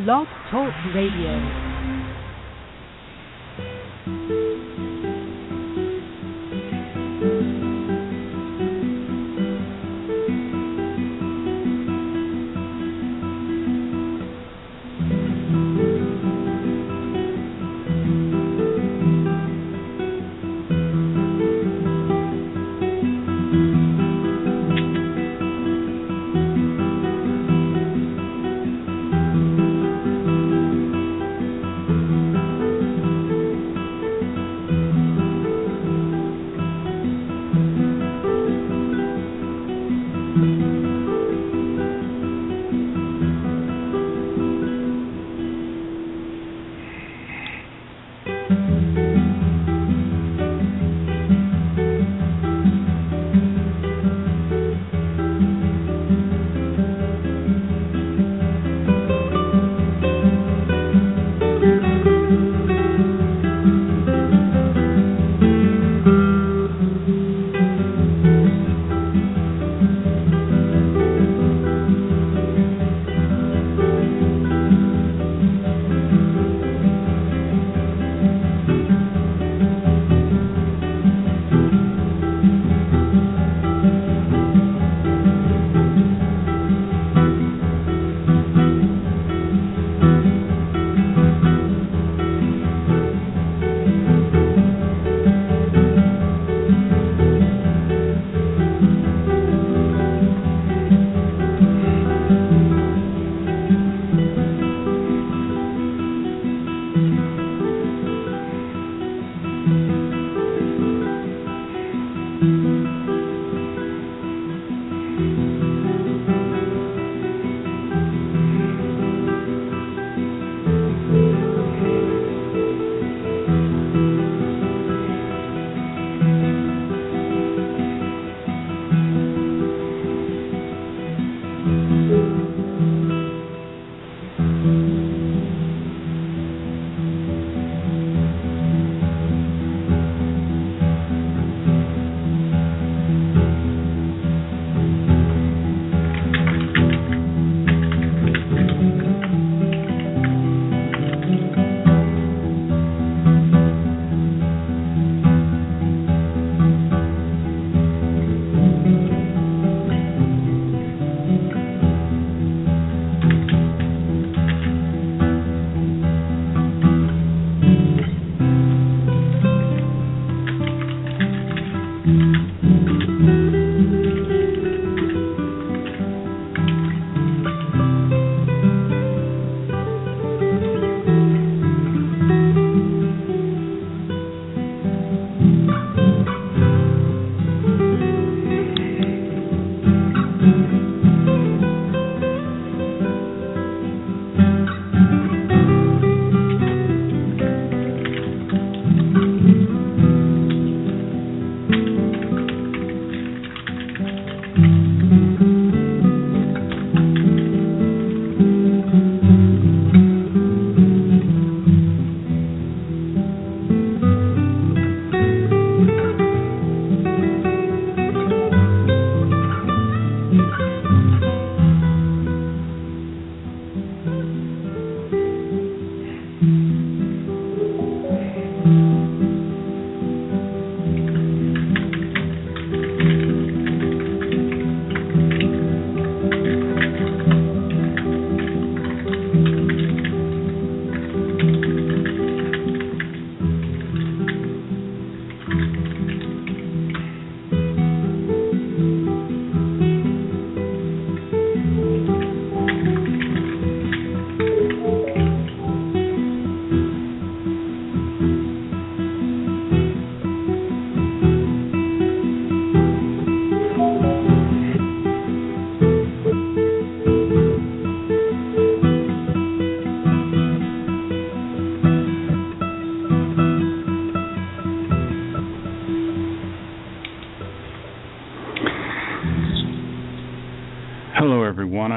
Blog Talk Radio.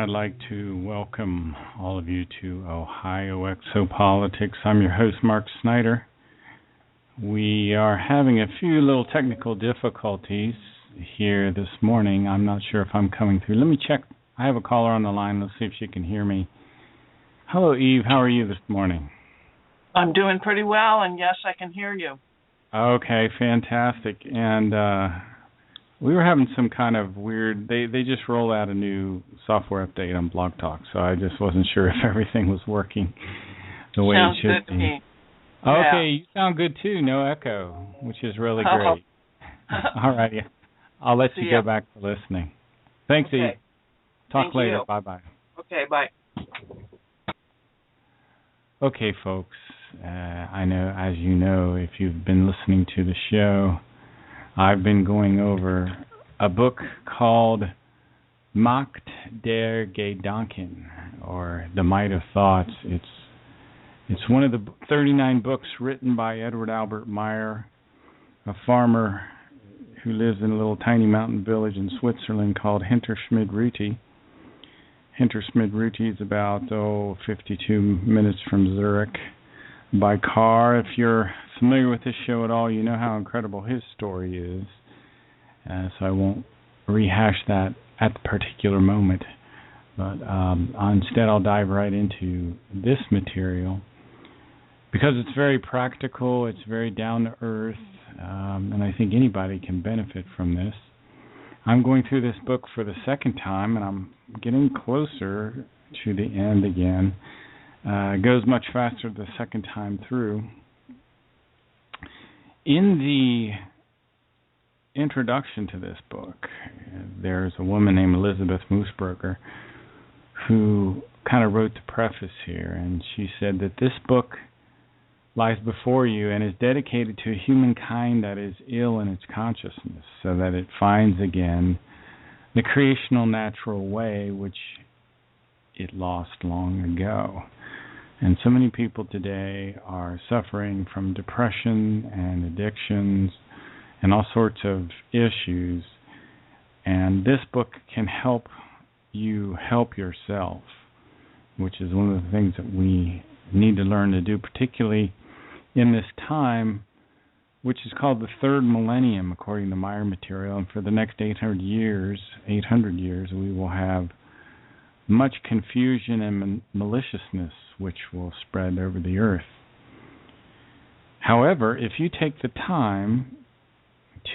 I'd like to welcome all of you to Ohio Exopolitics. I'm your host, Mark Snyder. We are having a few little technical difficulties here this morning. I'm not sure if I'm coming through. Let me check. I have a caller on the line. Let's see if she can hear me. Hello, Eve. How are you this morning? I'm doing pretty well, and yes, I can hear you. Okay, fantastic. And we were having some kind of weird. They just rolled out a new software update on Blog Talk, so I just wasn't sure if everything was working the way Sounds it should good to be. me. Okay, Yeah. you sound good too. No echo, which is really great. All righty. I'll let you go back to listening. Thanks, Okay. Eve. Talk Thank later. you. Bye-bye. Okay, bye. Okay, folks. I know, as you know, if you've been listening to the show, I've been going over a book called Macht der Gedanken, or The Might of Thoughts. It's one of the 39 books written by Edward Albert Meyer, a farmer who lives in a little tiny mountain village in Switzerland called Hinterschmid-Rüti. Hinterschmid-Rüti is about 52 minutes from Zurich by car. If you're familiar with this show at all, you know how incredible his story is. So I won't rehash that at the particular moment. But instead, I'll dive right into this material because it's very practical, it's very down to earth, and I think anybody can benefit from this. I'm going through this book for the second time, and I'm getting closer to the end again. It goes much faster the second time through. In the introduction to this book, there's a woman named Elizabeth Moosberger who kind of wrote the preface here, and she said that this book lies before you and is dedicated to humankind that is ill in its consciousness, so that it finds again the creational natural way which it lost long ago. And so many people today are suffering from depression and addictions and all sorts of issues, and this book can help you help yourself, which is one of the things that we need to learn to do, particularly in this time, which is called the third millennium, according to Meyer material. And for the next 800 years, we will have much confusion and maliciousness, which will spread over the earth. However, if you take the time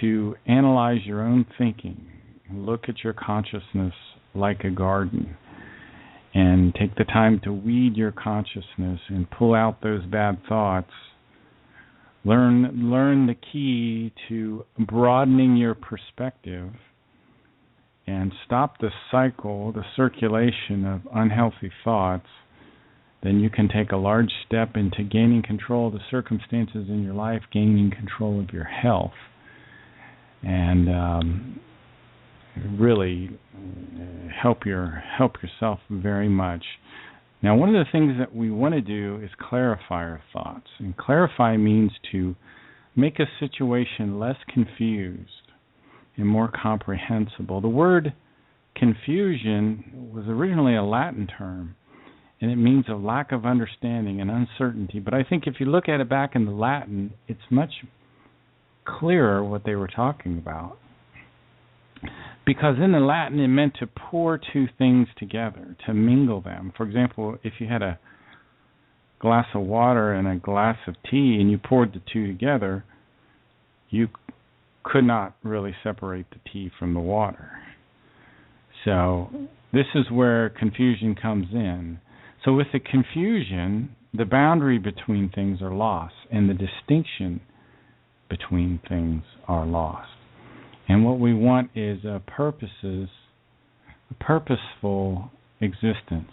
to analyze your own thinking, look at your consciousness like a garden, and take the time to weed your consciousness and pull out those bad thoughts, learn the key to broadening your perspective and stop the cycle, the circulation of unhealthy thoughts, then you can take a large step into gaining control of the circumstances in your life, gaining control of your health, and really help yourself very much. Now, one of the things that we want to do is clarify our thoughts. And clarify means to make a situation less confused and more comprehensible. The word confusion was originally a Latin term, and it means a lack of understanding and uncertainty. But I think if you look at it back in the Latin, it's much clearer what they were talking about. Because in the Latin, it meant to pour two things together, to mingle them. For example, if you had a glass of water and a glass of tea and you poured the two together, you could not really separate the tea from the water. So this is where confusion comes in. So with the confusion, the boundary between things are lost, and the distinction between things are lost. And what we want is a purposeful existence.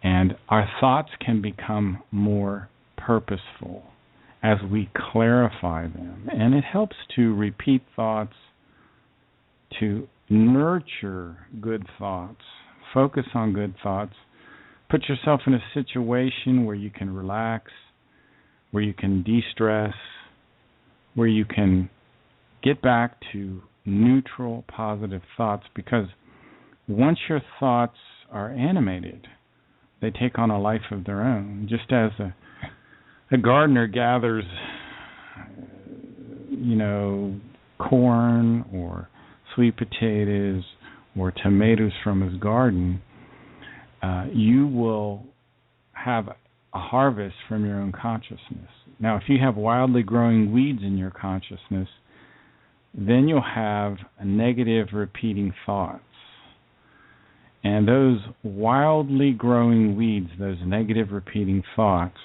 And our thoughts can become more purposeful as we clarify them. And it helps to repeat thoughts, to nurture good thoughts, focus on good thoughts, put yourself in a situation where you can relax, where you can de-stress, where you can get back to neutral, positive thoughts, because once your thoughts are animated, they take on a life of their own. Just as a gardener gathers, corn or sweet potatoes or tomatoes from his garden, you will have a harvest from your own consciousness. Now, if you have wildly growing weeds in your consciousness, then you'll have negative repeating thoughts. And those wildly growing weeds, those negative repeating thoughts,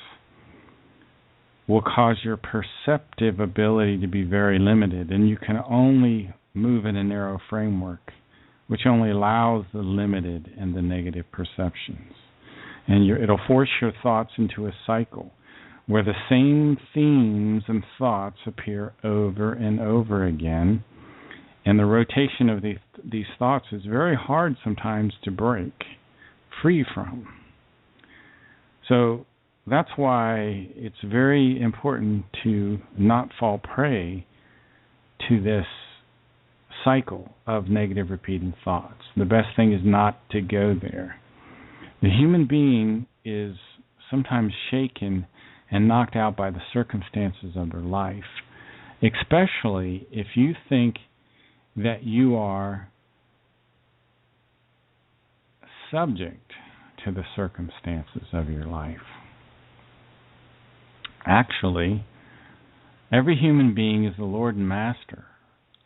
will cause your perceptive ability to be very limited, and you can only move in a narrow framework, which only allows the limited and the negative perceptions. And it'll force your thoughts into a cycle where the same themes and thoughts appear over and over again, and the rotation of these thoughts is very hard sometimes to break free from. So that's why it's very important to not fall prey to this cycle of negative repeating thoughts. The best thing is not to go there. The human being is sometimes shaken and knocked out by the circumstances of their life, especially if you think that you are subject to the circumstances of your life. Actually, every human being is the Lord and Master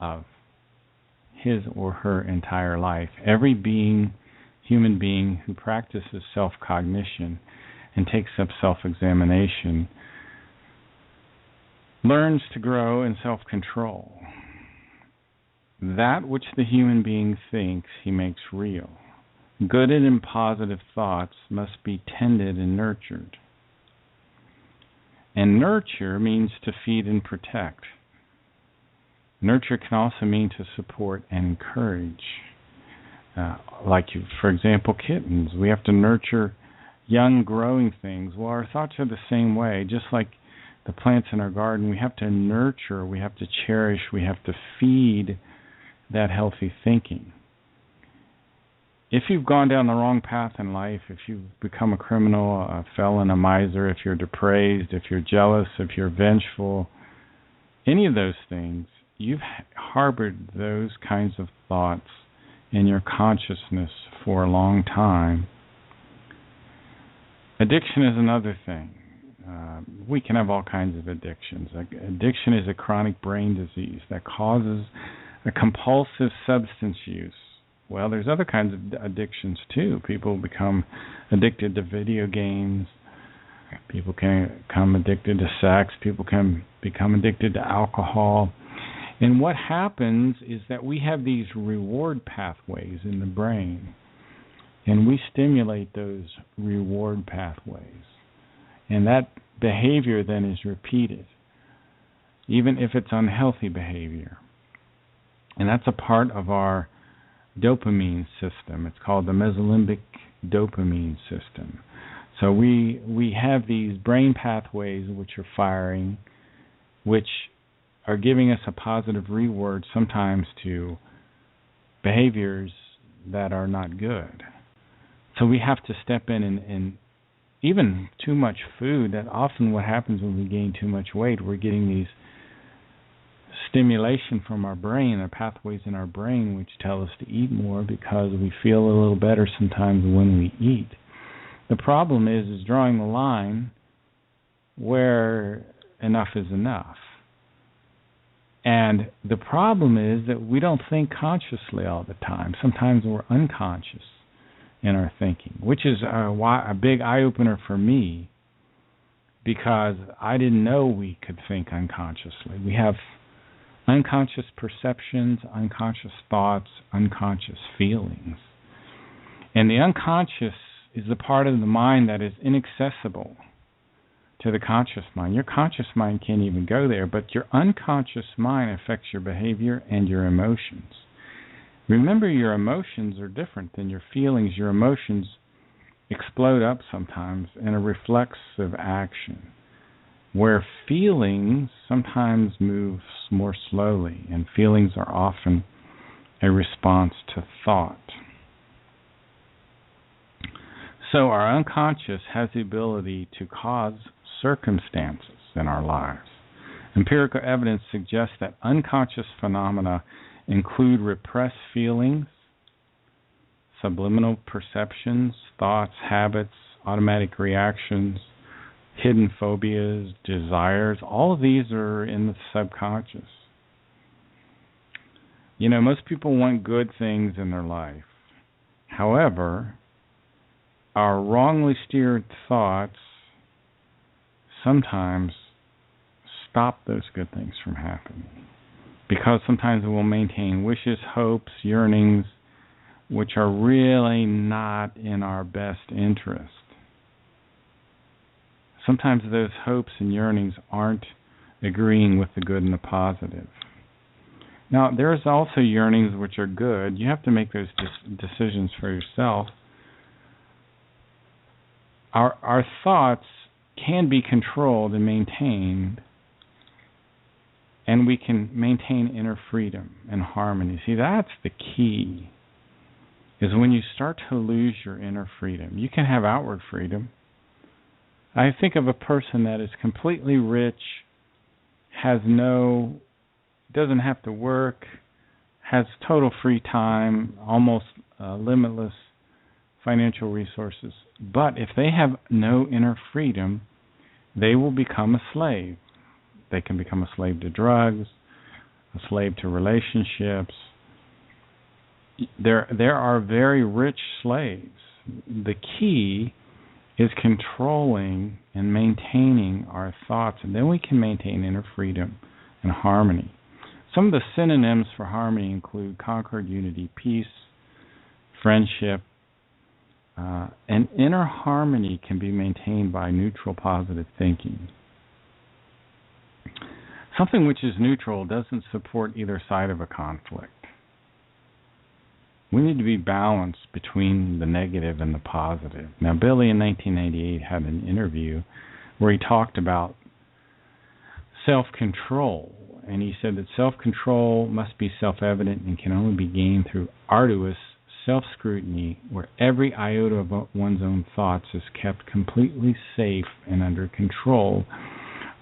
of his or her entire life. Every human being who practices self-cognition and takes up self-examination learns to grow in self-control. That which the human being thinks he makes real. Good and positive thoughts must be tended and nurtured. And nurture means to feed and protect. Nurture can also mean to support and encourage. For example, kittens. We have to nurture young growing things. Well, our thoughts are the same way. Just like the plants in our garden, we have to nurture, we have to cherish, we have to feed that healthy thinking. If you've gone down the wrong path in life, if you've become a criminal, a felon, a miser, if you're depraved, if you're jealous, if you're vengeful, any of those things, you've harbored those kinds of thoughts in your consciousness for a long time. Addiction is another thing. We can have all kinds of addictions. Addiction is a chronic brain disease that causes a compulsive substance use. Well, there's other kinds of addictions too. People become addicted to video games. People can become addicted to sex. People can become addicted to alcohol. And what happens is that we have these reward pathways in the brain, and we stimulate those reward pathways. And that behavior then is repeated, even if it's unhealthy behavior. And that's a part of our dopamine system. It's called the mesolimbic dopamine system. So we have these brain pathways which are firing, which are giving us a positive reward sometimes to behaviors that are not good. So we have to step in and even too much food, that often what happens when we gain too much weight, we're getting these stimulation from our brain, the pathways in our brain which tell us to eat more because we feel a little better sometimes when we eat. The problem is drawing the line where enough is enough. And the problem is that we don't think consciously all the time. Sometimes we're unconscious in our thinking, which is a big eye-opener for me, because I didn't know we could think unconsciously. We have unconscious perceptions, unconscious thoughts, unconscious feelings. And the unconscious is the part of the mind that is inaccessible to the conscious mind. Your conscious mind can't even go there, but your unconscious mind affects your behavior and your emotions. Remember, your emotions are different than your feelings. Your emotions explode up sometimes in a reflexive action, where feelings sometimes move more slowly, and feelings are often a response to thought. So our unconscious has the ability to cause circumstances in our lives. Empirical evidence suggests that unconscious phenomena include repressed feelings, subliminal perceptions, thoughts, habits, automatic reactions, hidden phobias, desires. All of these are in the subconscious. You know, most people want good things in their life. However, our wrongly steered thoughts sometimes stop those good things from happening. Because sometimes we'll maintain wishes, hopes, yearnings, which are really not in our best interest. Sometimes those hopes and yearnings aren't agreeing with the good and the positive. Now, there's also yearnings which are good. You have to make those decisions for yourself. Our thoughts can be controlled and maintained, and we can maintain inner freedom and harmony. See, that's the key, is when you start to lose your inner freedom. You can have outward freedom. I think of a person that is completely rich, doesn't have to work, has total free time, almost limitless financial resources. But if they have no inner freedom, they will become a slave. They can become a slave to drugs, a slave to relationships. There are very rich slaves. The key is controlling and maintaining our thoughts, and then we can maintain inner freedom and harmony. Some of the synonyms for harmony include concord, unity, peace, friendship, and inner harmony can be maintained by neutral, positive thinking. Something which is neutral doesn't support either side of a conflict. We need to be balanced between the negative and the positive. Now, Billy in 1998 had an interview where he talked about self-control, and he said that self-control must be self-evident and can only be gained through arduous self-scrutiny, where every iota of one's own thoughts is kept completely safe and under control,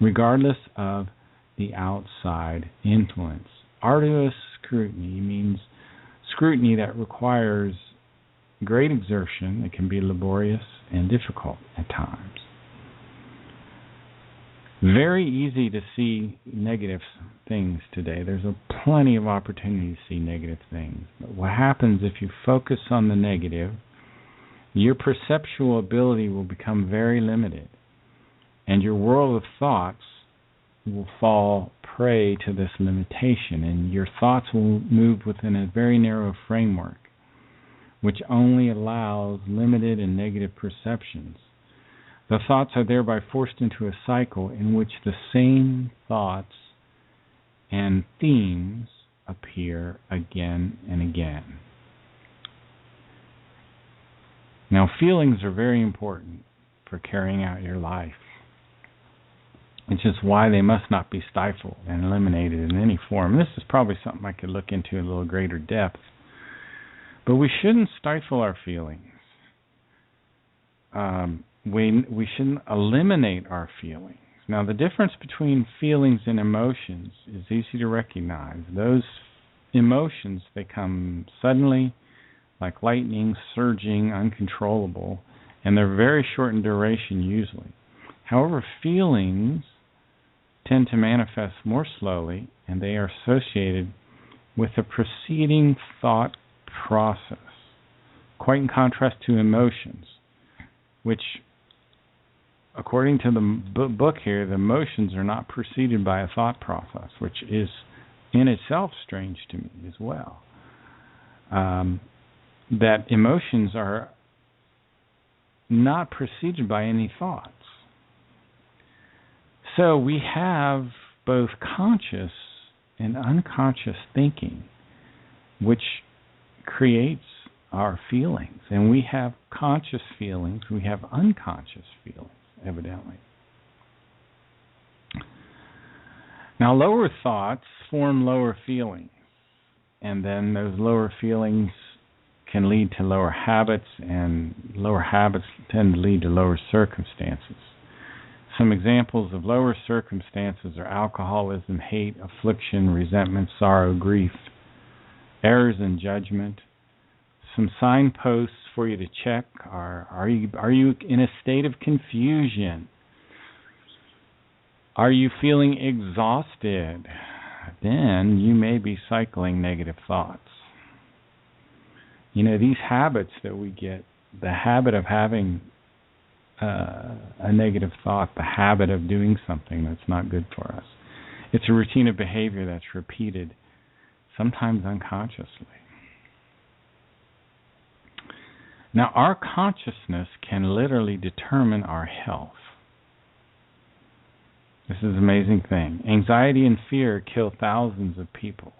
regardless of the outside influence. Arduous scrutiny means scrutiny that requires great exertion. It can be laborious and difficult at times. Very easy to see negative things today. There's plenty of opportunity to see negative things. But what happens if you focus on the negative, your perceptual ability will become very limited, and your world of thoughts will fall prey to this limitation, and your thoughts will move within a very narrow framework, which only allows limited and negative perceptions. The thoughts are thereby forced into a cycle in which the same thoughts and themes appear again and again. Now, feelings are very important for carrying out your life. It's just why they must not be stifled and eliminated in any form. This is probably something I could look into in a little greater depth. But we shouldn't stifle our feelings. We shouldn't eliminate our feelings. Now, the difference between feelings and emotions is easy to recognize. Those emotions, they come suddenly, like lightning, surging, uncontrollable, and they're very short in duration usually. However, feelings tend to manifest more slowly, and they are associated with the preceding thought process, quite in contrast to emotions, which, according to the book here, the emotions are not preceded by a thought process, which is in itself strange to me as well. That emotions are not preceded by any thoughts. So we have both conscious and unconscious thinking, which creates our feelings. And we have conscious feelings, we have unconscious feelings, evidently. Now, lower thoughts form lower feelings, and then those lower feelings can lead to lower habits, and lower habits tend to lead to lower circumstances. Some examples of lower circumstances are alcoholism, hate, affliction, resentment, sorrow, grief, errors in judgment, some signposts for you to check. Are you in a state of confusion? Are you feeling exhausted? Then you may be cycling negative thoughts. You know, these habits that we get, the habit of having a negative thought, the habit of doing something that's not good for us. It's a routine of behavior that's repeated, sometimes unconsciously. Now, our consciousness can literally determine our health. This is an amazing thing. Anxiety and fear kill thousands of people.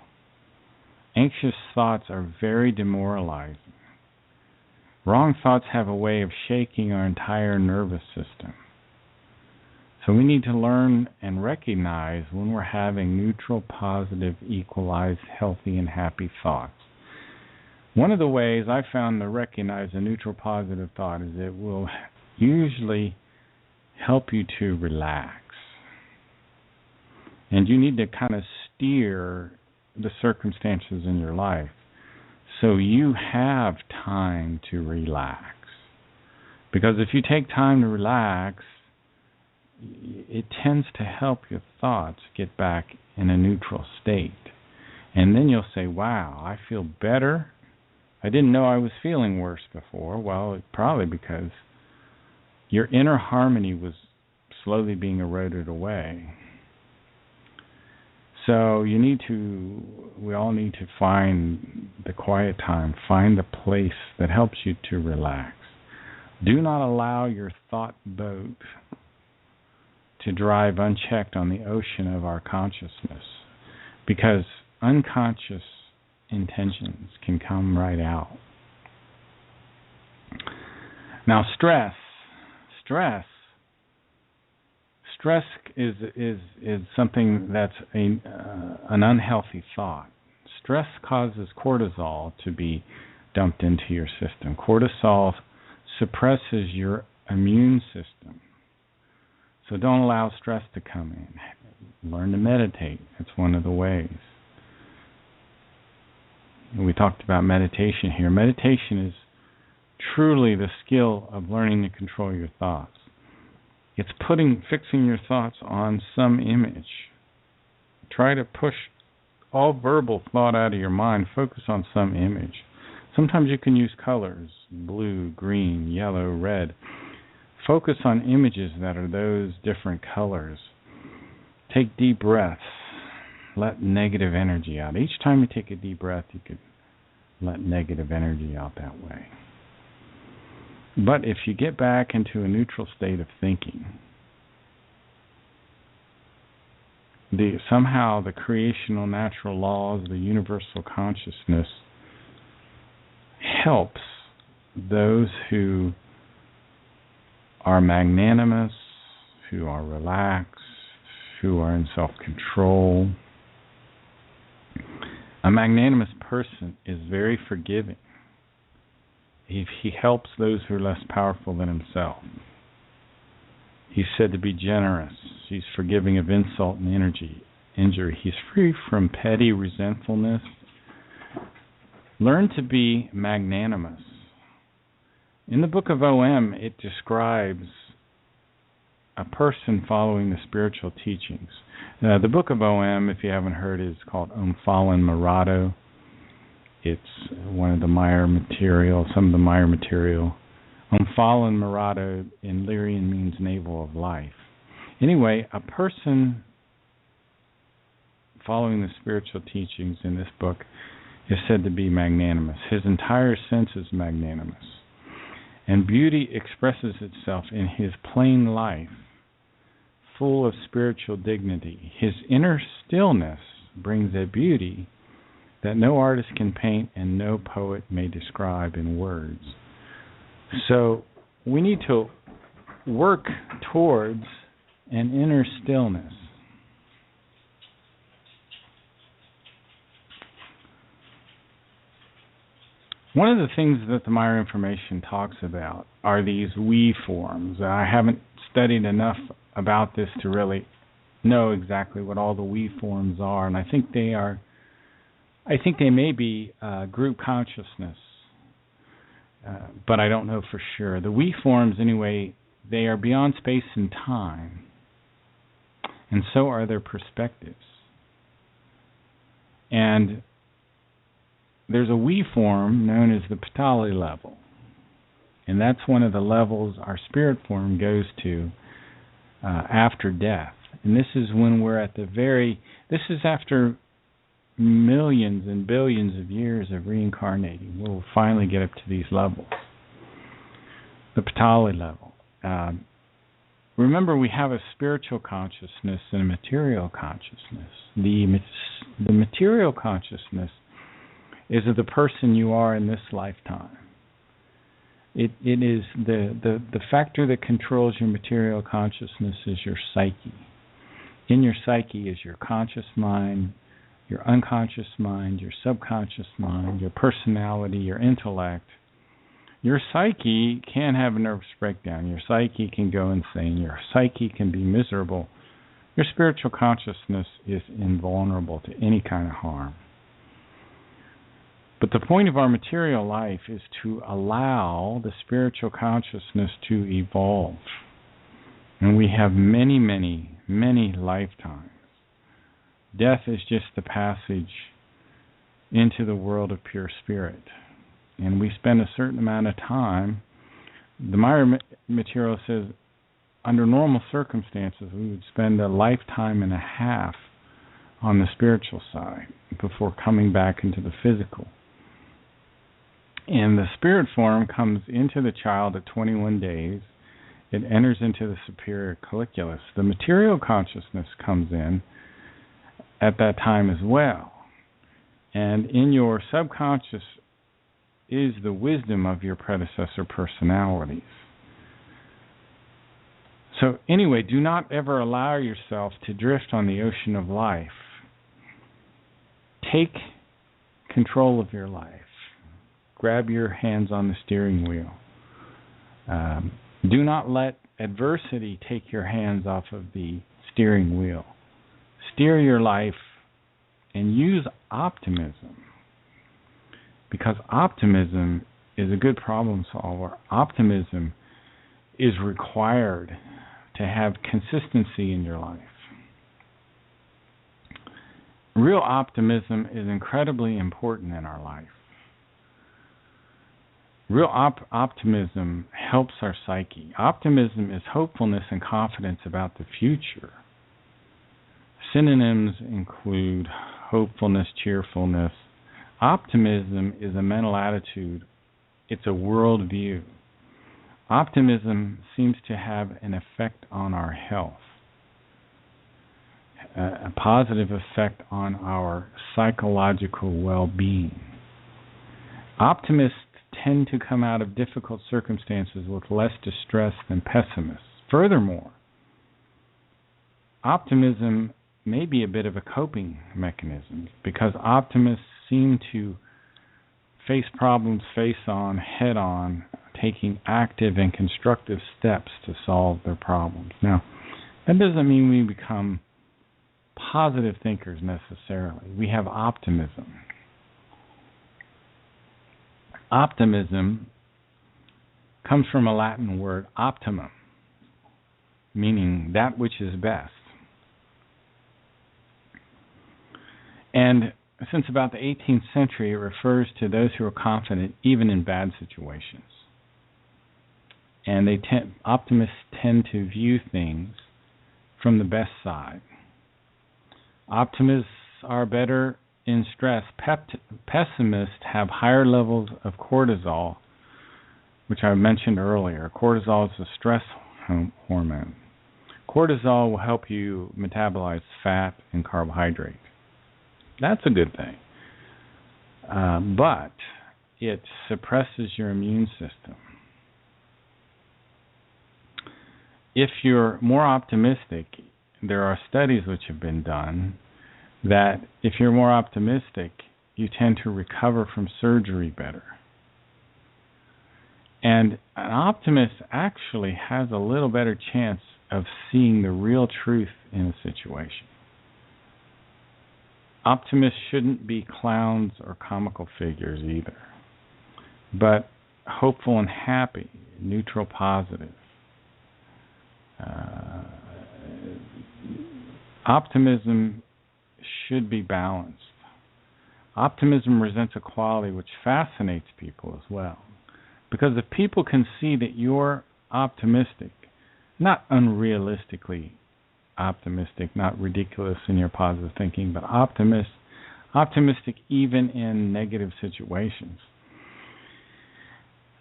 Anxious thoughts are very demoralizing. Wrong thoughts have a way of shaking our entire nervous system. So we need to learn and recognize when we're having neutral, positive, equalized, healthy, and happy thoughts. One of the ways I found to recognize a neutral, positive thought is it will usually help you to relax. And you need to kind of steer the circumstances in your life so you have time to relax. Because if you take time to relax, it tends to help your thoughts get back in a neutral state. And then you'll say, wow, I feel better. I didn't know I was feeling worse before. Well, probably because your inner harmony was slowly being eroded away. So we all need to find the quiet time, find the place that helps you to relax. Do not allow your thought boat to drive unchecked on the ocean of our consciousness, because unconscious intentions can come right out. Now, stress is something that's an unhealthy thought. Stress causes cortisol to be dumped into your system. Cortisol suppresses your immune system. So don't allow stress to come in. Learn to meditate. It's one of the ways. We talked about meditation here. Meditation is truly the skill of learning to control your thoughts. It's fixing your thoughts on some image. Try to push all verbal thought out of your mind. Focus on some image. Sometimes you can use colors, blue, green, yellow, red. Focus on images that are those different colors. Take deep breaths. Let negative energy out. Each time you take a deep breath, you could let negative energy out that way. But if you get back into a neutral state of thinking, somehow the creational natural laws, the universal consciousness helps those who are magnanimous, who are relaxed, who are in self-control. A magnanimous person is very forgiving. He helps those who are less powerful than himself. He's said to be generous. He's forgiving of insult and injury. He's free from petty resentfulness. Learn to be magnanimous. In the book of OM, it describes a person following the spiritual teachings. The book of OM, if you haven't heard, is called Fallen Marato. It's one of the Maya material, some of the Maya material. Fallen Marato in Lyrian means navel of life. Anyway, a person following the spiritual teachings in this book is said to be magnanimous. His entire sense is magnanimous. And beauty expresses itself in his plain life, full of spiritual dignity. His inner stillness brings a beauty that no artist can paint and no poet may describe in words. So we need to work towards an inner stillness. One of the things that the Maya information talks about are these we forms. I haven't studied enough about this to really know exactly what all the we forms are, and I think they may be group consciousness. but I don't know for sure. The we forms, anyway, they are beyond space and time, and so are their perspectives. And there's a we form known as the Patali level, and that's one of the levels our spirit form goes to after death. And this is when we're at this is after millions and billions of years of reincarnating. We'll finally get up to these levels. The Patali level. Remember, we have a spiritual consciousness and a material consciousness. The material consciousness is of the person you are in this lifetime. It is the factor that controls your material consciousness is your psyche. In your psyche is your conscious mind, your unconscious mind, your subconscious mind, your personality, your intellect. Your psyche can have a nervous breakdown. Your psyche can go insane. Your psyche can be miserable. Your spiritual consciousness is invulnerable to any kind of harm. But the point of our material life is to allow the spiritual consciousness to evolve. And we have many, many, many lifetimes. Death is just the passage into the world of pure spirit. And we spend a certain amount of time. The Maya material says, under normal circumstances, we would spend a lifetime and a half on the spiritual side before coming back into the physical. And the spirit form comes into the child at 21 days. It enters into the superior colliculus. The material consciousness comes in at that time as well. And in your subconscious is the wisdom of your predecessor personalities. So anyway, do not ever allow yourself to drift on the ocean of life. Take control of your life. Grab your hands on the steering wheel. Do not let adversity take your hands off of the steering wheel. Steer your life and use optimism. Because optimism is a good problem solver. Optimism is required to have consistency in your life. Real optimism is incredibly important in our life. Real optimism helps our psyche. Optimism is hopefulness and confidence about the future. Synonyms include hopefulness, cheerfulness. Optimism is a mental attitude. It's a worldview. Optimism seems to have an effect on our health, a positive effect on our psychological well-being. Optimists tend to come out of difficult circumstances with less distress than pessimists. Furthermore, optimism may be a bit of a coping mechanism because optimists seem to face problems face-on, head-on, taking active and constructive steps to solve their problems. Now, that doesn't mean we become positive thinkers necessarily. We have optimism. Optimism comes from a Latin word, optimum, meaning that which is best. And since about the 18th century, it refers to those who are confident even in bad situations. And optimists tend to view things from the best side. Optimists are better in stress. Pessimists have higher levels of cortisol, which I mentioned earlier. Cortisol is a stress hormone. Cortisol will help you metabolize fat and carbohydrate. That's a good thing. But it suppresses your immune system. If you're more optimistic, there are studies which have been done that if you're more optimistic, you tend to recover from surgery better. And an optimist actually has a little better chance of seeing the real truth in a situation. Optimists shouldn't be clowns or comical figures either. But hopeful and happy, neutral, positive. Optimism should be balanced. Optimism presents a quality which fascinates people as well. Because if people can see that you're optimistic, not unrealistically optimistic, not ridiculous in your positive thinking, but optimistic even in negative situations,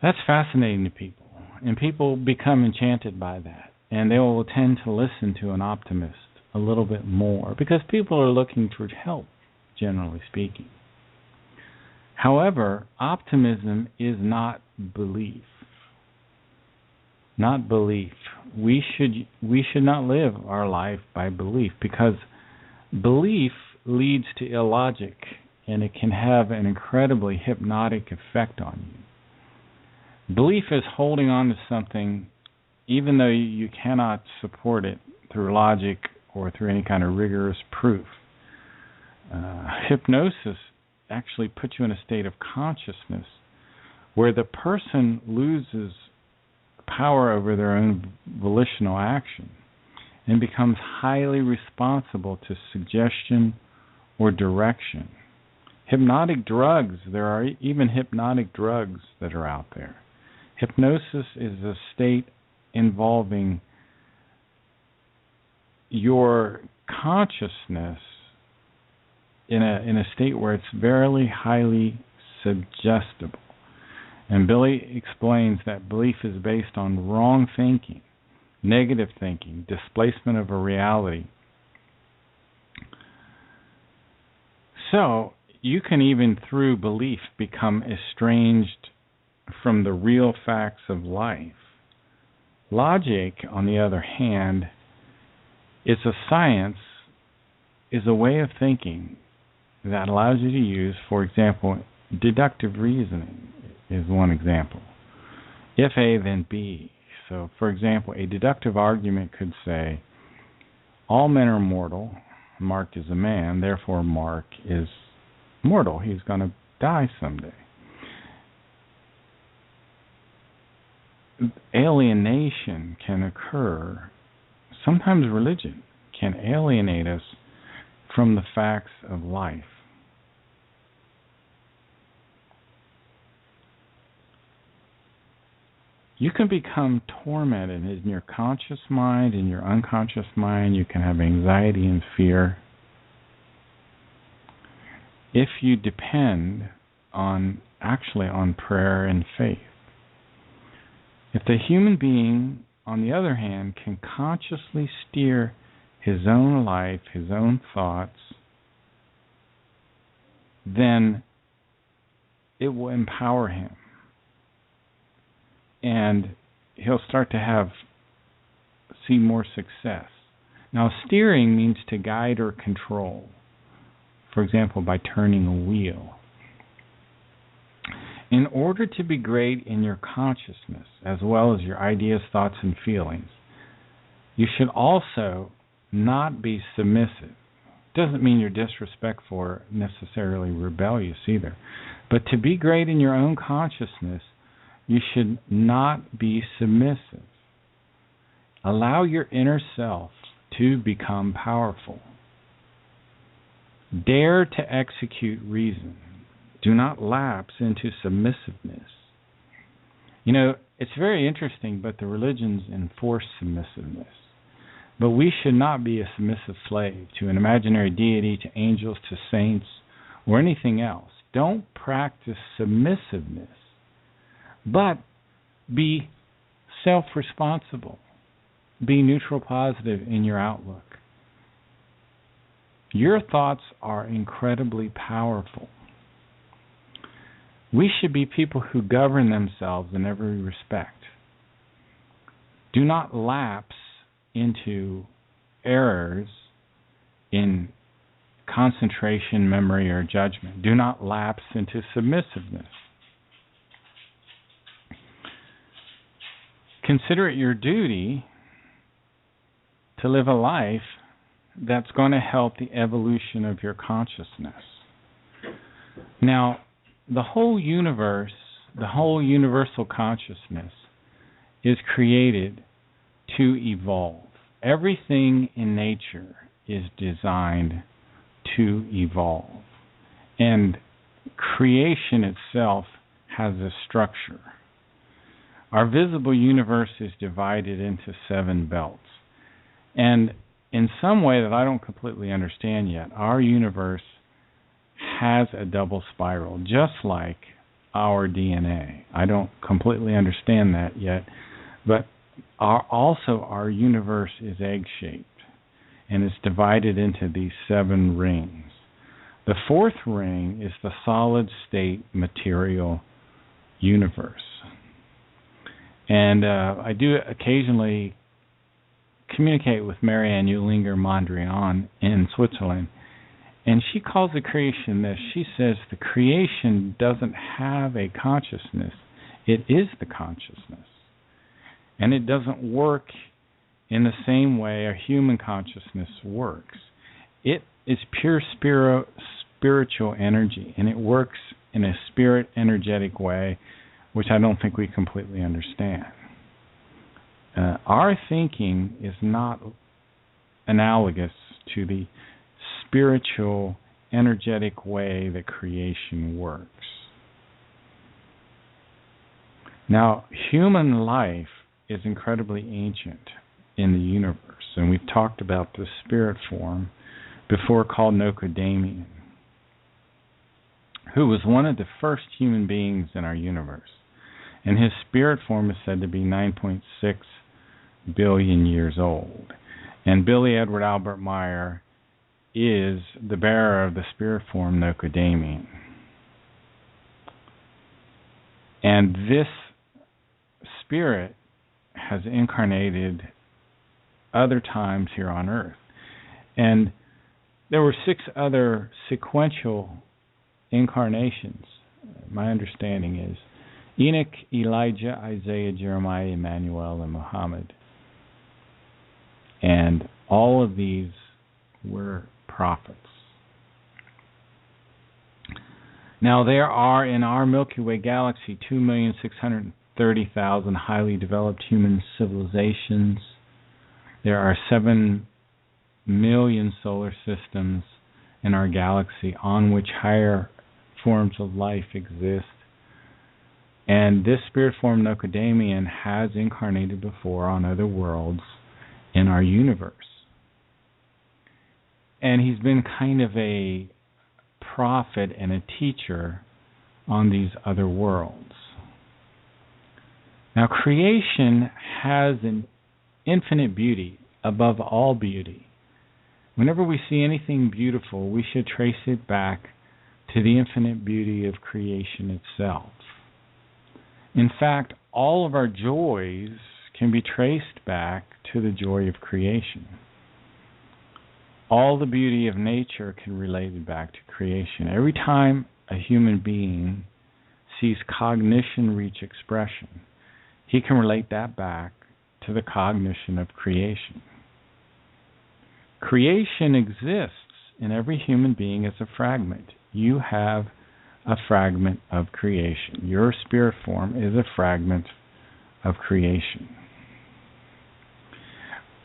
that's fascinating to people. And people become enchanted by that. And they will tend to listen to an optimist a little bit more because people are looking for help, generally speaking. However, optimism is not belief. Not belief. We should not live our life by belief because belief leads to illogic and it can have an incredibly hypnotic effect on you. Belief is holding on to something even though you cannot support it through logic or through any kind of rigorous proof. Hypnosis actually puts you in a state of consciousness where the person loses power over their own volitional action and becomes highly responsible to suggestion or direction. Hypnotic drugs, there are even hypnotic drugs that are out there. Hypnosis is a state involving your consciousness in a state where it's very highly suggestible. And Billy explains that belief is based on wrong thinking, negative thinking, displacement of a reality. So you can even through belief become estranged from the real facts of life. Logic, on the other hand, is a science, is a way of thinking that allows you to use, for example, deductive reasoning is one example. If A, then B. So, for example, a deductive argument could say, all men are mortal, Mark is a man, therefore Mark is mortal. He's going to die someday. Alienation can occur. Sometimes religion can alienate us from the facts of life. You can become tormented in your conscious mind, in your unconscious mind. You can have anxiety and fear if you depend on prayer and faith. If the human being, on the other hand, can consciously steer his own life, his own thoughts, then it will empower him. And he'll start to see more success. Now, steering means to guide or control. For example, by turning a wheel. In order to be great in your consciousness, as well as your ideas, thoughts, and feelings, you should also not be submissive. Doesn't mean you're disrespectful or necessarily rebellious either. But to be great in your own consciousness, you should not be submissive. Allow your inner self to become powerful. Dare to execute reason. Do not lapse into submissiveness. You know, it's very interesting, but the religions enforce submissiveness. But we should not be a submissive slave to an imaginary deity, to angels, to saints, or anything else. Don't practice submissiveness, but be self-responsible. Be neutral positive in your outlook. Your thoughts are incredibly powerful. We should be people who govern themselves in every respect. Do not lapse into errors in concentration, memory, or judgment. Do not lapse into submissiveness. Consider it your duty to live a life that's going to help the evolution of your consciousness. Now, the whole universe, the whole universal consciousness is created to evolve. Everything in nature is designed to evolve. And creation itself has a structure. Our visible universe is divided into 7 belts. And in some way that I don't completely understand yet, our universe has a double spiral, just like our DNA. I don't completely understand that yet, but our universe is egg-shaped, and it's divided into these 7 rings. The 4th ring is the solid-state material universe. And I do occasionally communicate with Marianne Eulinger-Mondrian in Switzerland, and she calls the creation this. She says the creation doesn't have a consciousness. It is the consciousness. And it doesn't work in the same way a human consciousness works. It is pure spiritual energy, and it works in a spirit energetic way, which I don't think we completely understand. Our thinking is not analogous to the spiritual, energetic way that creation works. Now, human life is incredibly ancient in the universe, and we've talked about the spirit form before, called Nocodamian, who was one of the first human beings in our universe. And his spirit form is said to be 9.6 billion years old. And Billy Edward Albert Meyer is the bearer of the spirit form Nocodamian. And this spirit has incarnated other times here on Earth. And there were 6 other sequential incarnations. My understanding is Enoch, Elijah, Isaiah, Jeremiah, Emmanuel, and Muhammad. And all of these were prophets. Now, there are in our Milky Way galaxy 2,630,000 highly developed human civilizations. There are 7 million solar systems in our galaxy on which higher forms of life exist. And this spirit form Nocodamian has incarnated before on other worlds in our universe. And he's been kind of a prophet and a teacher on these other worlds. Now, creation has an infinite beauty above all beauty. Whenever we see anything beautiful, we should trace it back to the infinite beauty of creation itself. In fact, all of our joys can be traced back to the joy of creation. All the beauty of nature can relate it back to creation. Every time a human being sees cognition reach expression, he can relate that back to the cognition of creation. Creation exists in every human being as a fragment. You have a fragment of creation. Your spirit form is a fragment of creation.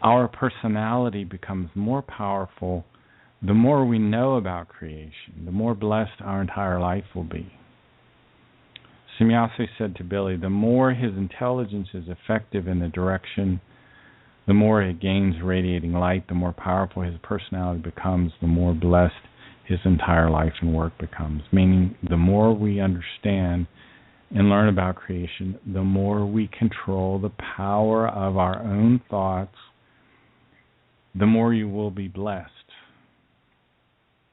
Our personality becomes more powerful the more we know about creation, the more blessed our entire life will be. Semyase said to Billy, the more his intelligence is effective in the direction, the more it gains radiating light, the more powerful his personality becomes, the more blessed his entire life and work becomes. Meaning, the more we understand and learn about creation, the more we control the power of our own thoughts, the more you will be blessed.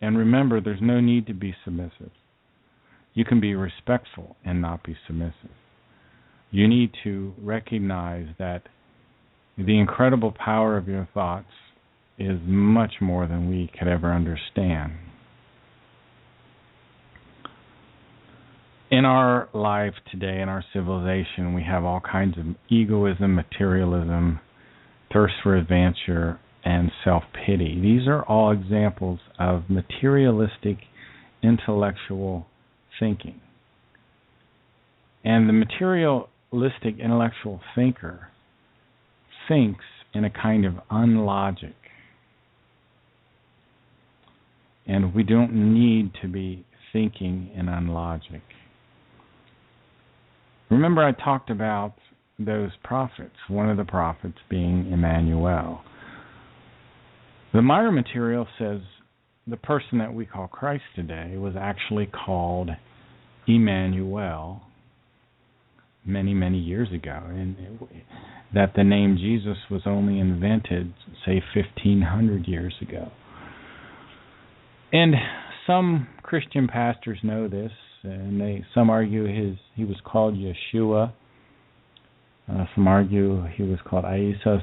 And remember, there's no need to be submissive. You can be respectful and not be submissive. You need to recognize that the incredible power of your thoughts is much more than we could ever understand. In our life today, in our civilization, we have all kinds of egoism, materialism, thirst for adventure, and self-pity. These are all examples of materialistic, intellectual thinking. And the materialistic intellectual thinker thinks in a kind of unlogic. And we don't need to be thinking in unlogic. Remember, I talked about those prophets, one of the prophets being Emmanuel. The Meyer material says the person that we call Christ today was actually called Emmanuel many, many years ago, and that the name Jesus was only invented, say, 1,500 years ago. And some Christian pastors know this, and some argue he was called Yeshua. Some argue he was called Iesous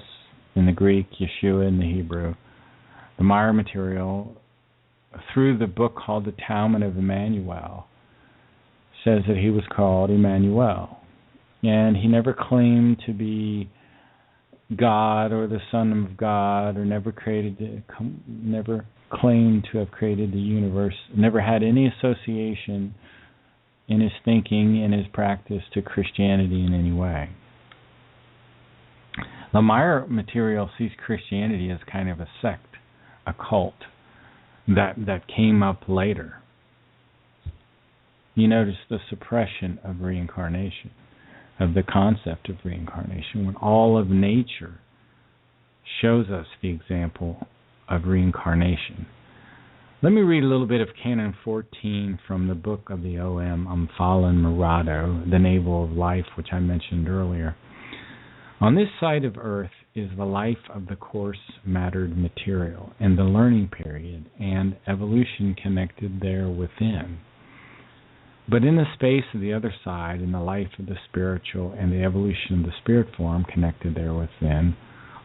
in the Greek, Yeshua in the Hebrew. The Meyer material, through the book called the Talmud of Emmanuel, says that he was called Emmanuel. And he never claimed to be God or the Son of God, or never claimed to have created the universe, never had any association in his thinking, in his practice, to Christianity in any way. The Meyer material sees Christianity as kind of a sect, a cult that came up later. You notice the suppression of reincarnation, of the concept of reincarnation, when all of nature shows us the example of reincarnation. Let me read a little bit of Canon 14 from the book of the O.M. Umphalen Murado, The Navel of Life, which I mentioned earlier. On this side of Earth is the life of the coarse mattered material, and the learning period, and evolution connected there within. But in the space of the other side, in the life of the spiritual and the evolution of the spirit form connected there within,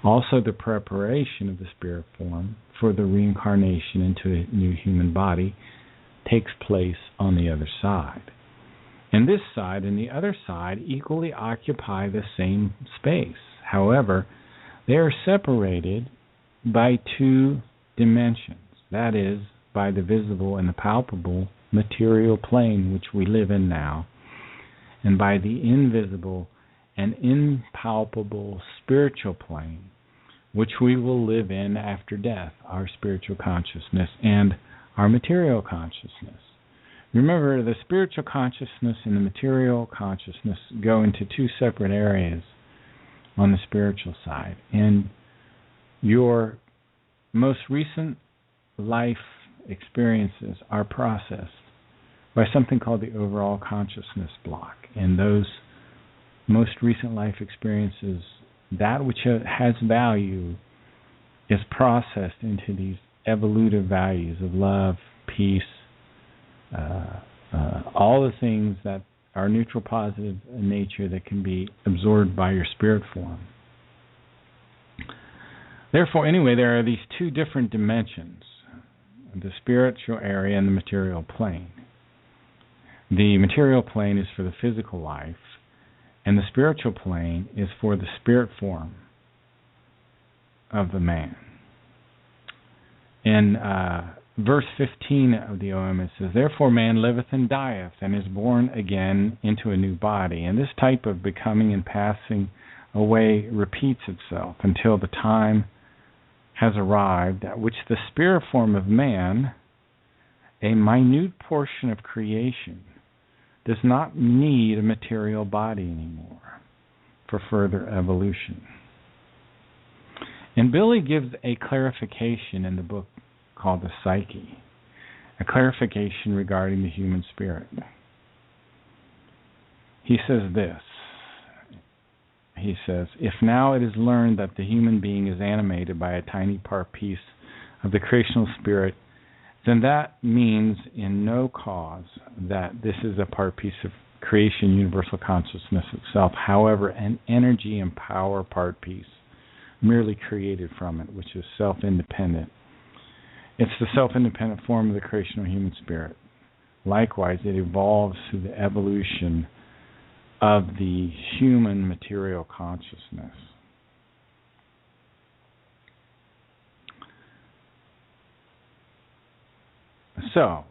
also the preparation of the spirit form for the reincarnation into a new human body takes place on the other side. And this side and the other side equally occupy the same space. However, they are separated by two dimensions. That is, by the visible and the palpable material plane which we live in now, and by the invisible and impalpable spiritual plane which we will live in after death, our spiritual consciousness and our material consciousness. Remember, the spiritual consciousness and the material consciousness go into two separate areas on the spiritual side. And your most recent life experiences are processed by something called the overall consciousness block. And those most recent life experiences, that which has value, is processed into these evolutive values of love, peace, all the things that are neutral positive in nature that can be absorbed by your spirit form. Therefore, anyway, there are these two different dimensions, the spiritual area and the material plane. The material plane is for the physical life, and the spiritual plane is for the spirit form of the man. In verse 15 of the OM, it says, "Therefore man liveth and dieth, and is born again into a new body." And this type of becoming and passing away repeats itself until the time has arrived at which the spirit form of man, a minute portion of creation, does not need a material body anymore for further evolution. And Billy gives a clarification in the book called The Psyche, a clarification regarding the human spirit. He says this. He says, "If now it is learned that the human being is animated by a tiny part piece of the creational spirit, then that means in no cause that this is a part piece of creation universal consciousness itself, however, an energy and power part piece merely created from it, which is self-independent. It's the self-independent form of the creational human spirit. Likewise, it evolves through the evolution of the human material consciousness." So,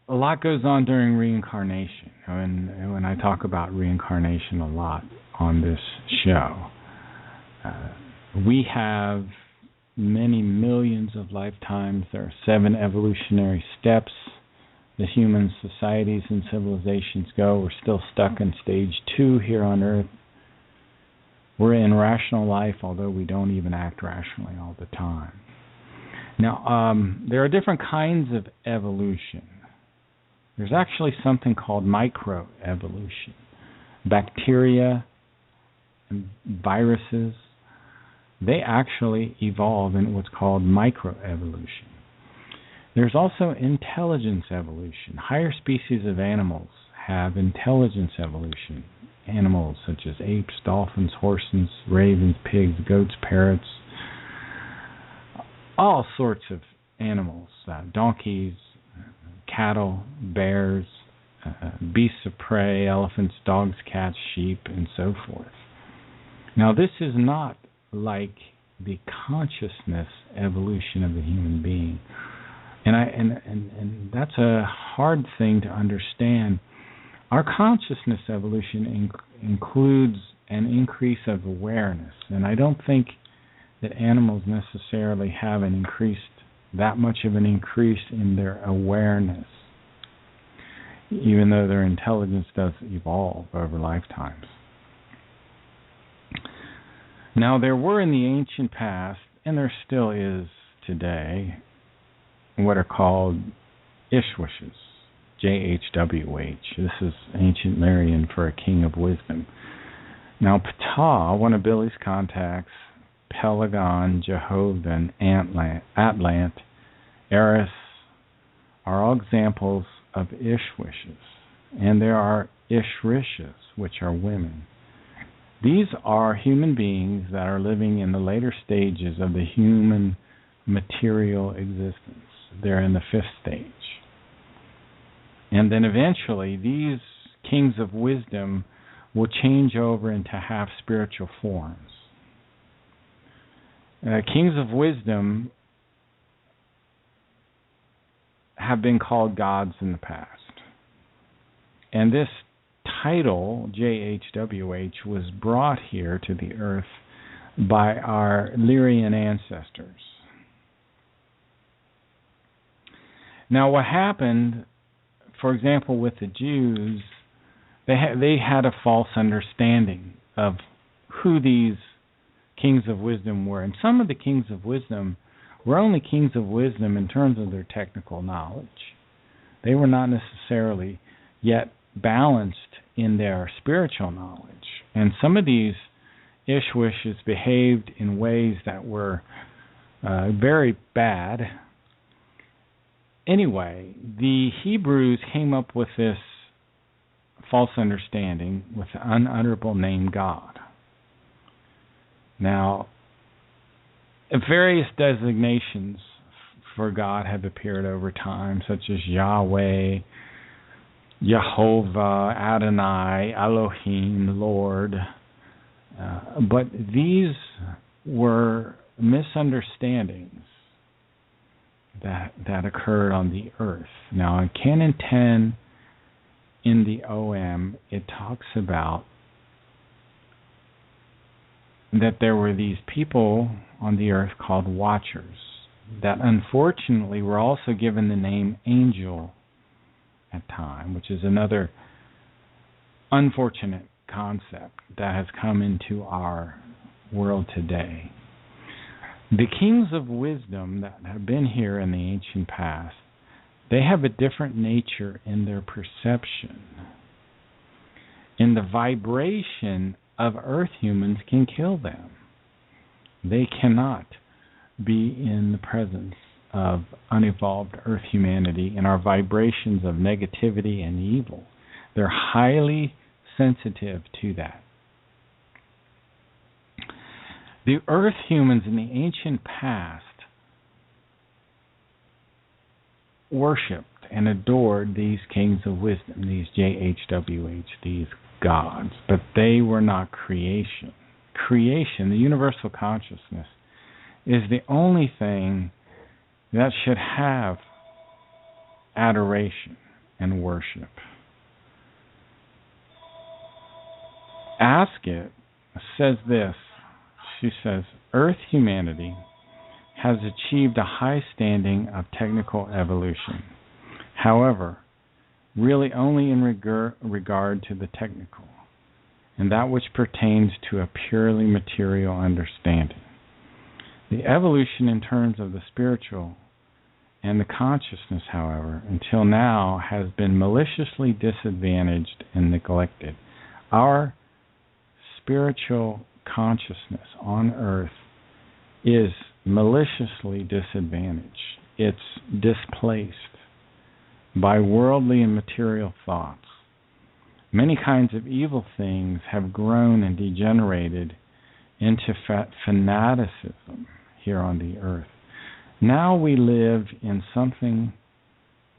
a lot goes on during reincarnation. When I talk about reincarnation a lot on this show, we have many millions of lifetimes. There are 7 evolutionary steps that human societies and civilizations go. We're still stuck in stage 2 here on Earth. We're in rational life, although we don't even act rationally all the time. Now, there are different kinds of evolution. There's actually something called microevolution. Bacteria and viruses, they actually evolve in what's called microevolution. There's also intelligence evolution. Higher species of animals have intelligence evolution. Animals such as apes, dolphins, horses, ravens, pigs, goats, parrots, all sorts of animals, donkeys, cattle, bears, beasts of prey, elephants, dogs, cats, sheep, and so forth. Now, this is not like the consciousness evolution of the human being. And that's a hard thing to understand. Our consciousness evolution includes an increase of awareness, and I don't think that animals necessarily have that much of an increase in their awareness, even though their intelligence does evolve over lifetimes. Now, there were in the ancient past, and there still is today, what are called Ishwishes, J-H-W-H. This is ancient Marian for a king of wisdom. Now, Ptah, one of Billy's contacts, Pelagon, Jehovah, Atlant, Eris, are all examples of Ishwishes. And there are Ishrishas, which are women. These are human beings that are living in the later stages of the human material existence. They're in the 5th stage. And then eventually these kings of wisdom will change over into half spiritual forms. Kings of wisdom have been called gods in the past. And this title, JHWH, was brought here to the earth by our Lyrian ancestors. Now, what happened, for example, with the Jews, they had a false understanding of who these kings of wisdom were. And some of the kings of wisdom were only kings of wisdom in terms of their technical knowledge. They were not necessarily yet balanced in their spiritual knowledge. And some of these Ishwishes behaved in ways that were very bad. Anyway, the Hebrews came up with this false understanding with the unutterable name God. Now, various designations for God have appeared over time, such as Yahweh, Jehovah, Adonai, Elohim, Lord. But these were misunderstandings that occurred on the earth. Now, in Canon 10 in the OM, it talks about that there were these people on the earth called watchers that unfortunately were also given the name angel at time, which is another unfortunate concept that has come into our world today. The kings of wisdom that have been here in the ancient past, they have a different nature in their perception. And the vibration of earth humans can kill them. They cannot be in the presence of unevolved earth humanity and our vibrations of negativity and evil. They're highly sensitive to that. The earth humans in the ancient past worshipped and adored these kings of wisdom, these JHWH, these gods, but they were not creation. Creation, the universal consciousness, is the only thing that should have adoration. and worship. Ask It says this. She says, Earth humanity has achieved a high standing of technical evolution. However, really only in regard to the technical, and that which pertains to a purely material understanding. The evolution in terms of the spiritual and the consciousness, however, until now has been maliciously disadvantaged and neglected. Our spiritual consciousness on earth is maliciously disadvantaged. It's displaced by worldly and material thoughts. Many kinds of evil things have grown and degenerated into fanaticism here on the earth. Now we live in something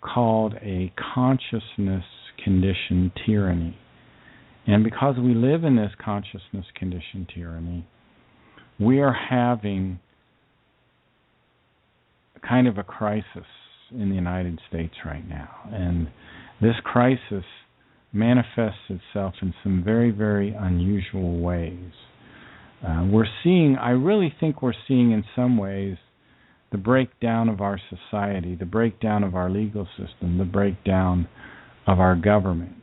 called a consciousness conditioned tyranny. And because we live in this consciousness conditioned tyranny, we are having kind of a crisis in the United States right now. And this crisis manifests itself in some very, very unusual ways. I really think we're seeing in some ways the breakdown of our society, the breakdown of our legal system, the breakdown of our government.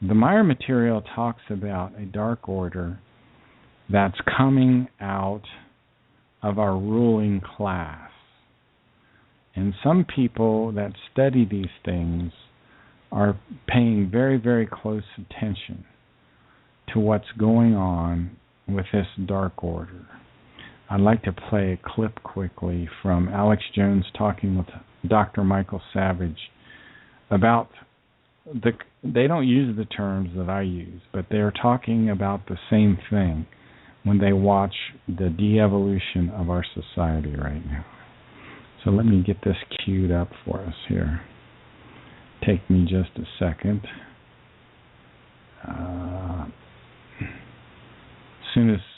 The Meyer material talks about a dark order that's coming out of our ruling class. And some people that study these things are paying very, very close attention to what's going on with this dark order. I'd like to play a clip quickly from Alex Jones talking with Dr. Michael Savage about they don't use the terms that I use, but they're talking about the same thing when they watch the de-evolution of our society right now. So let me get this queued up for us here. Take me just a second.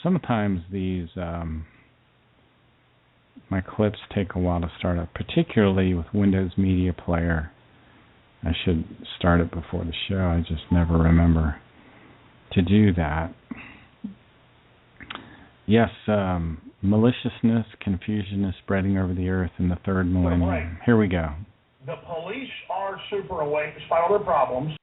Sometimes these my clips take a while to start up, particularly with Windows Media Player. I should start it before the show. I just never remember to do that. Yes, maliciousness, confusion is spreading over the earth in the third millennium. Right. Here we go. The police are super awake despite all their problems.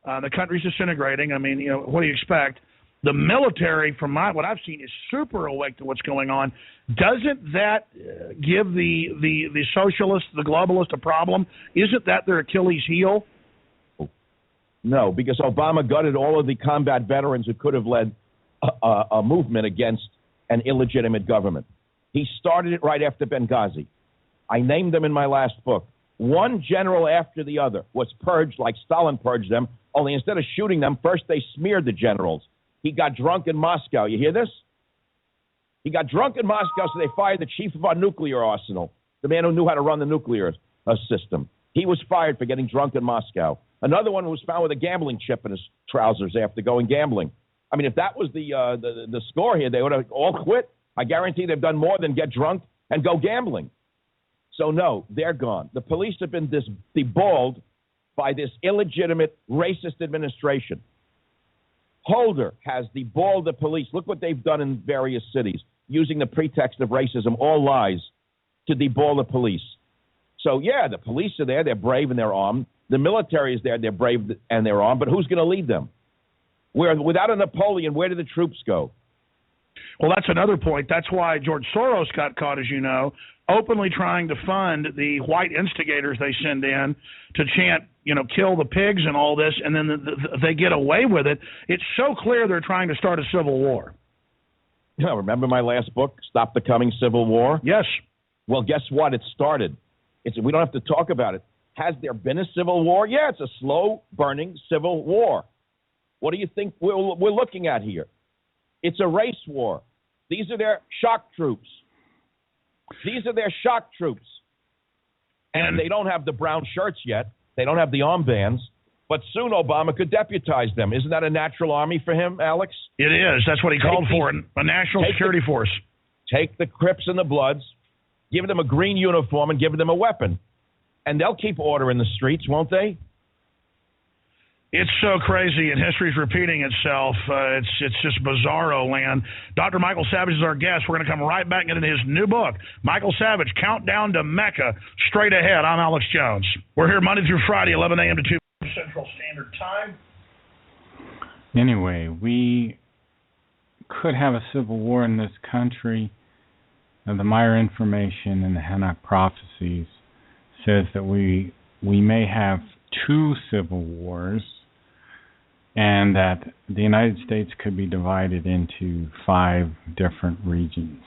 The country's disintegrating. I mean, what do you expect? The military, from what I've seen, is super awake to what's going on. Doesn't that give the socialist, the globalist, a problem? Isn't that their Achilles heel? No, because Obama gutted all of the combat veterans who could have led a movement against an illegitimate government. He started it right after Benghazi. I named them in my last book. One general after the other was purged like Stalin purged them, only instead of shooting them, first they smeared the generals. He got drunk in Moscow. You hear this? He got drunk in Moscow, so they fired the chief of our nuclear arsenal, the man who knew how to run the nuclear system. He was fired for getting drunk in Moscow. Another one was found with a gambling chip in his trousers after going gambling. I mean, if that was the score here, they would have all quit. I guarantee they've done more than get drunk and go gambling. So, no, they're gone. The police have been deballed by this illegitimate, racist administration. Holder has deballed the police. Look what they've done in various cities, using the pretext of racism, all lies, to deball the police. So, yeah, the police are there. They're brave and they're armed. The military is there. They're brave and they're armed. But who's going to lead them? Without a Napoleon, where do the troops go? Well, that's another point. That's why George Soros got caught, as you know, openly trying to fund the white instigators they send in to chant, kill the pigs and all this, and then they get away with it. It's so clear they're trying to start a civil war. Yeah, remember my last book, Stop the Coming Civil War? Yes. Well, guess what? It started. We don't have to talk about it. Has there been a civil war? Yeah, it's a slow-burning civil war. What do you think we're looking at here? It's a race war. These are their shock troops. And they don't have the brown shirts yet. They don't have the armbands. But soon Obama could deputize them. Isn't that a natural army for him, Alex? It is. That's what he called for, a national security force. Take the Crips and the Bloods, give them a green uniform, and give them a weapon. And they'll keep order in the streets, won't they? It's so crazy, and history's repeating itself. It's just bizarro land. Dr. Michael Savage is our guest. We're going to come right back into his new book, Michael Savage, Countdown to Mecca. Straight ahead, I'm Alex Jones. We're here Monday through Friday, 11 a.m. to 2 Central Standard Time. Anyway, we could have a civil war in this country. The Meyer information and the Hypnotic prophecies says that we may have 2 civil wars, and that the United States could be divided into 5 different regions.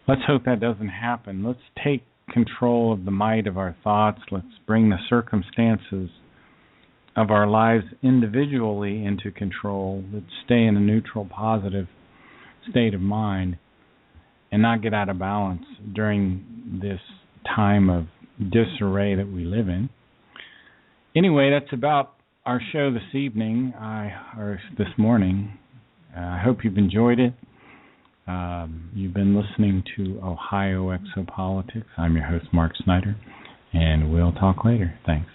Let's hope that doesn't happen. Let's take control of the might of our thoughts. Let's bring the circumstances of our lives individually into control. Let's stay in a neutral, positive state of mind and not get out of balance during this time of disarray that we live in. Anyway, that's about our show this evening, or this morning. I hope you've enjoyed it. You've been listening to Ohio Exopolitics. I'm your host, Mark Snyder, and we'll talk later. Thanks.